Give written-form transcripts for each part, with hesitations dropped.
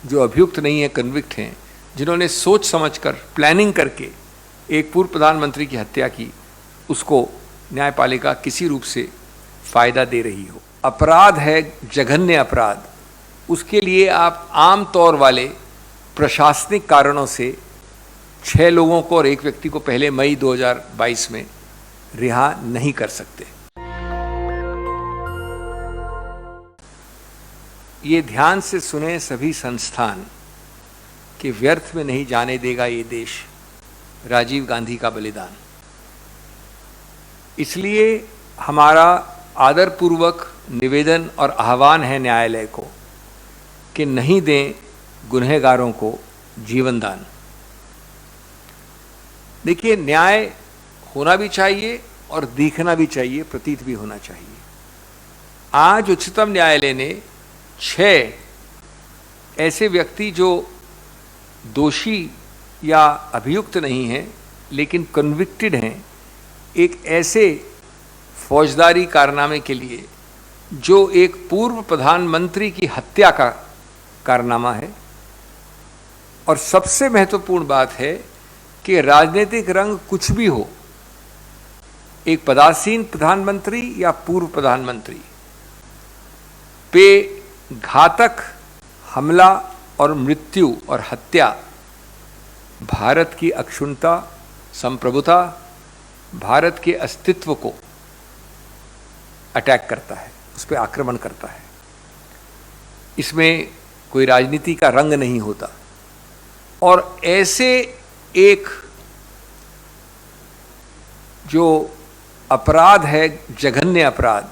जो अभियुक्त नहीं है, कन्विक्ट हैं, जिन्होंने सोच समझकर प्लानिंग करके एक पूर्व प्रधानमंत्री की हत्या की, उसको न्यायपालिका किसी रूप से फायदा दे रही हो। अपराध है जघन्य अपराध, उसके लिए आप आम तौर वाले प्रशासनिक कारणों से 6 लोगों को और एक व्यक्ति को पहले मई 2022 में रिहा नहीं कर सकते। ये ध्यान से सुने सभी संस्थान कि व्यर्थ में नहीं जाने देगा ये देश राजीव गांधी का बलिदान। इसलिए हमारा आदरपूर्वक निवेदन और आह्वान है न्यायालय को कि नहीं दें गुनहगारों को जीवन दान। देखिए, न्याय होना भी चाहिए और दिखना भी चाहिए, प्रतीत भी होना चाहिए। आज उच्चतम न्यायालय ने 6 ऐसे व्यक्ति जो दोषी या अभियुक्त नहीं हैं लेकिन कन्विक्टेड हैं, एक ऐसे फौजदारी कारनामे के लिए जो एक पूर्व प्रधानमंत्री की हत्या का कारनामा है। और सबसे महत्वपूर्ण बात है कि राजनीतिक रंग कुछ भी हो, एक पदासीन प्रधानमंत्री या पूर्व प्रधानमंत्री पे घातक हमला और मृत्यु और हत्या भारत की अक्षुण्णता, संप्रभुता, भारत के अस्तित्व को अटैक करता है, उस पर आक्रमण करता है। इसमें कोई राजनीति का रंग नहीं होता। और ऐसे एक जो अपराध है जघन्य अपराध,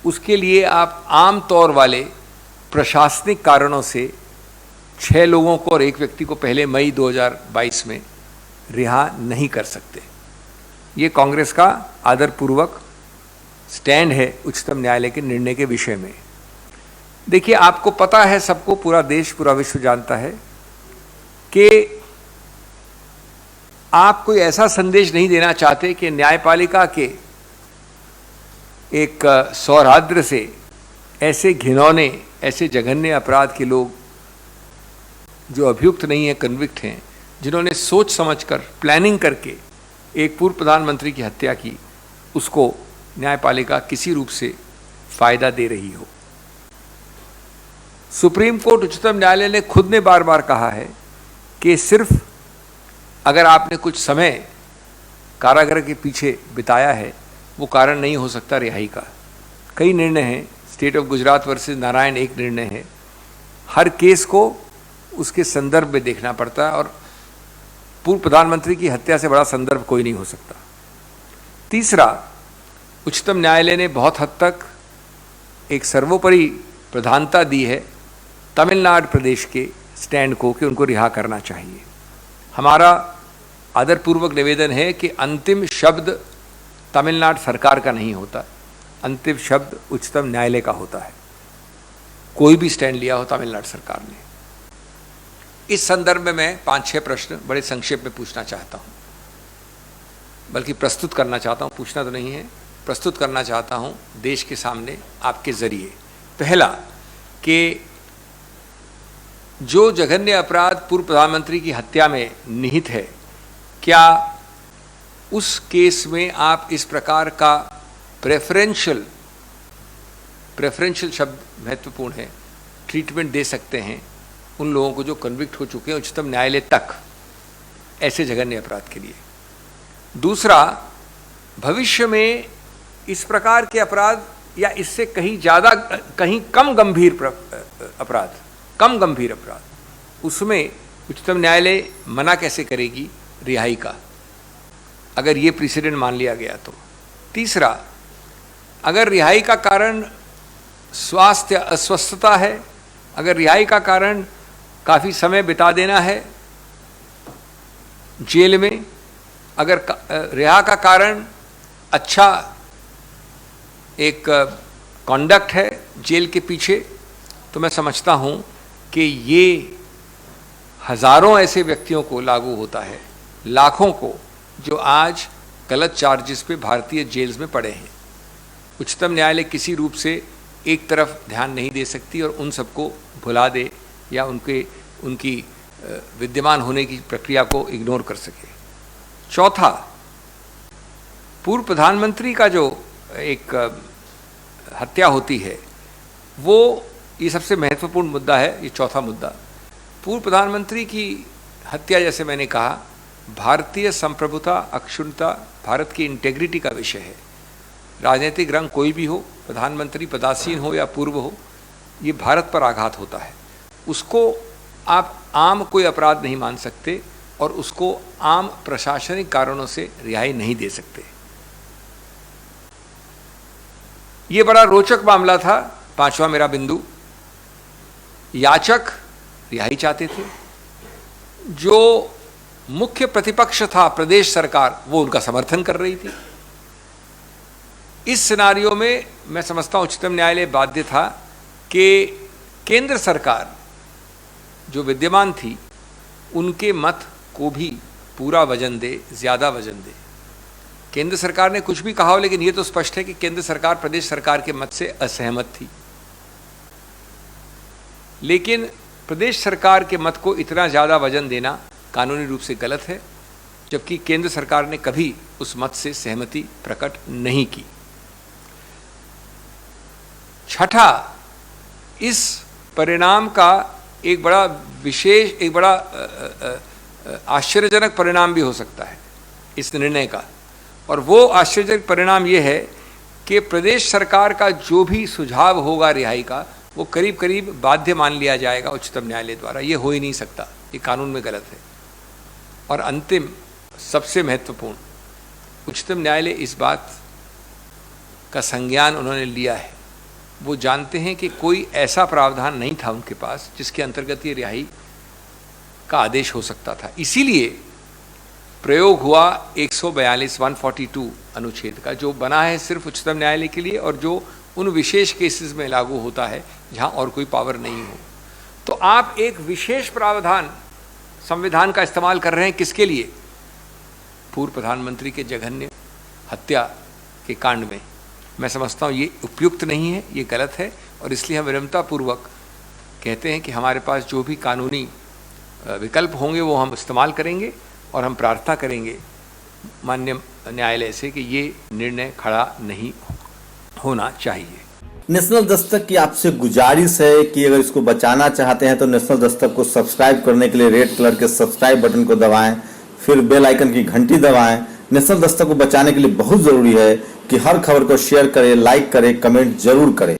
उसके लिए आप आम तौर वाले प्रशासनिक कारणों से 6 लोगों को और एक व्यक्ति को पहले मई 2022 में रिहा नहीं कर सकते। ये कांग्रेस का आदरपूर्वक स्टैंड है उच्चतम न्यायालय के निर्णय के विषय में। देखिए, आपको पता है, सबको, पूरा देश, पूरा विश्व जानता है कि आप कोई ऐसा संदेश नहीं देना चाहते कि न्यायपालिका के एक सौहार्द्र से ऐसे घिनौने, ऐसे जघन्य अपराध के लोग जो अभियुक्त नहीं है, कन्विक्ट हैं, जिन्होंने सोच समझकर प्लानिंग करके एक पूर्व प्रधानमंत्री की हत्या की, उसको न्यायपालिका किसी रूप से फायदा दे रही हो। सुप्रीम कोर्ट, उच्चतम न्यायालय ने खुद ने बार बार कहा है कि सिर्फ अगर आपने कुछ समय कारागार के पीछे बिताया है, वो कारण नहीं हो सकता रिहाई का। कई निर्णय हैं, state of Gujarat versus Narayan एक निर्णय है। हर केस को उसके संदर्भ में देखना पड़ता है और पूर्व प्रधानमंत्री की हत्या से बड़ा संदर्भ कोई नहीं हो सकता। तीसरा, उच्चतम न्यायालय ने बहुत हद तक एक सर्वोपरि प्रधानता दी है तमिलनाडु प्रदेश के स्टैंड को कि उनको रिहा करना चाहिए। हमारा आदरपूर्वक निवेदन है कि अंतिम शब्द तमिलनाडु सरकार का नहीं होता, अंतिम शब्द उच्चतम न्यायालय का होता है। कोई भी स्टैंड लिया हो तमिलनाडु सरकार ने। इस संदर्भ में मैं 5-6 प्रश्न बड़े संक्षेप में पूछना चाहता हूं, बल्कि प्रस्तुत करना चाहता हूं, पूछना तो नहीं है, प्रस्तुत करना चाहता हूं देश के सामने आपके जरिए। पहला, कि जो जघन्य अपराध पूर्व प्रधानमंत्री की हत्या में निहित है, क्या उस केस में आप इस प्रकार का प्रेफरेंशियल शब्द महत्वपूर्ण है, ट्रीटमेंट दे सकते हैं उन लोगों को जो कन्विक्ट हो चुके हैं उच्चतम न्यायालय तक ऐसे जघन्य अपराध के लिए? दूसरा, भविष्य में इस प्रकार के अपराध या इससे कहीं ज़्यादा, कहीं कम गंभीर अपराध, उसमें उच्चतम न्यायालय मना कैसे करेगी रिहाई का, अगर ये प्रेसिडेंट मान लिया गया तो? तीसरा, अगर रिहाई का कारण स्वास्थ्य अस्वस्थता है, अगर रिहाई का कारण काफ़ी समय बिता देना है जेल में, अगर रिहा का कारण अच्छा एक कॉन्डक्ट है जेल के पीछे, तो मैं समझता हूं कि ये हजारों ऐसे व्यक्तियों को लागू होता है, लाखों को, जो आज गलत चार्जेस पे भारतीय जेल्स में पड़े हैं। उच्चतम न्यायालय किसी रूप से एक तरफ ध्यान नहीं दे सकती और उन सबको भुला दे या उनके उनकी विद्यमान होने की प्रक्रिया को इग्नोर कर सके। चौथा, पूर्व प्रधानमंत्री का जो एक हत्या होती है, वो ये सबसे महत्वपूर्ण मुद्दा है। ये चौथा मुद्दा, पूर्व प्रधानमंत्री की हत्या, जैसे मैंने कहा, भारतीय संप्रभुता, अक्षुण्णता, भारत की इंटेग्रिटी का विषय है। राजनीतिक रंग कोई भी हो, प्रधानमंत्री पदासीन हो या पूर्व हो, ये भारत पर आघात होता है। उसको आप आम कोई अपराध नहीं मान सकते और उसको आम प्रशासनिक कारणों से रिहाई नहीं दे सकते। ये बड़ा रोचक मामला था। पांचवा मेरा बिंदु, याचक रिहाई चाहते थे, जो मुख्य प्रतिपक्ष था प्रदेश सरकार, वो उनका समर्थन कर रही थी। इस सिनारियो में मैं समझता हूं उच्चतम न्यायालय बाध्य था कि केंद्र सरकार जो विद्यमान थी उनके मत को भी पूरा वजन दे, ज्यादा वजन दे। केंद्र सरकार ने कुछ भी कहा हो, लेकिन यह तो स्पष्ट है कि केंद्र सरकार प्रदेश सरकार के मत से असहमत थी। लेकिन प्रदेश सरकार के मत को इतना ज्यादा वजन देना कानूनी रूप से गलत है, जबकि केंद्र सरकार ने कभी उस मत से सहमति प्रकट नहीं की। छठा, इस परिणाम का एक बड़ा विशेष, एक बड़ा आश्चर्यजनक परिणाम भी हो सकता है इस निर्णय का, और वो आश्चर्यजनक परिणाम ये है कि प्रदेश सरकार का जो भी सुझाव होगा रिहाई का, वो करीब करीब बाध्य मान लिया जाएगा उच्चतम न्यायालय द्वारा। ये हो ही नहीं सकता, ये कानून में गलत है। और अंतिम, सबसे महत्वपूर्ण, उच्चतम न्यायालय इस बात का संज्ञान उन्होंने लिया है। वो जानते हैं कि कोई ऐसा प्रावधान नहीं था उनके पास जिसके अंतर्गत ये रिहाई का आदेश हो सकता था। इसीलिए प्रयोग हुआ 142 अनुच्छेद का, जो बना है सिर्फ उच्चतम न्यायालय के लिए और जो उन विशेष केसेस में लागू होता है जहां और कोई पावर नहीं हो। तो आप एक विशेष प्रावधान संविधान का इस्तेमाल कर रहे हैं, किसके लिए? पूर्व प्रधानमंत्री के जघन्य हत्या के कांड में। मैं समझता हूँ ये उपयुक्त नहीं है, ये गलत है, और इसलिए हम विनम्रतापूर्वक कहते हैं कि हमारे पास जो भी कानूनी विकल्प होंगे वो हम इस्तेमाल करेंगे, और हम प्रार्थना करेंगे माननीय न्यायालय से कि ये निर्णय खड़ा नहीं होना चाहिए। नेशनल दस्तक की आपसे गुजारिश है कि अगर इसको बचाना चाहते हैं तो नेशनल दस्तक को सब्सक्राइब करने के लिए रेड कलर के सब्सक्राइब बटन को दबाएं, फिर बेल आइकन की घंटी दबाएं। नेशनल दस्तक को बचाने के लिए बहुत जरूरी है कि हर खबर को शेयर करें, लाइक करें, कमेंट जरूर करें।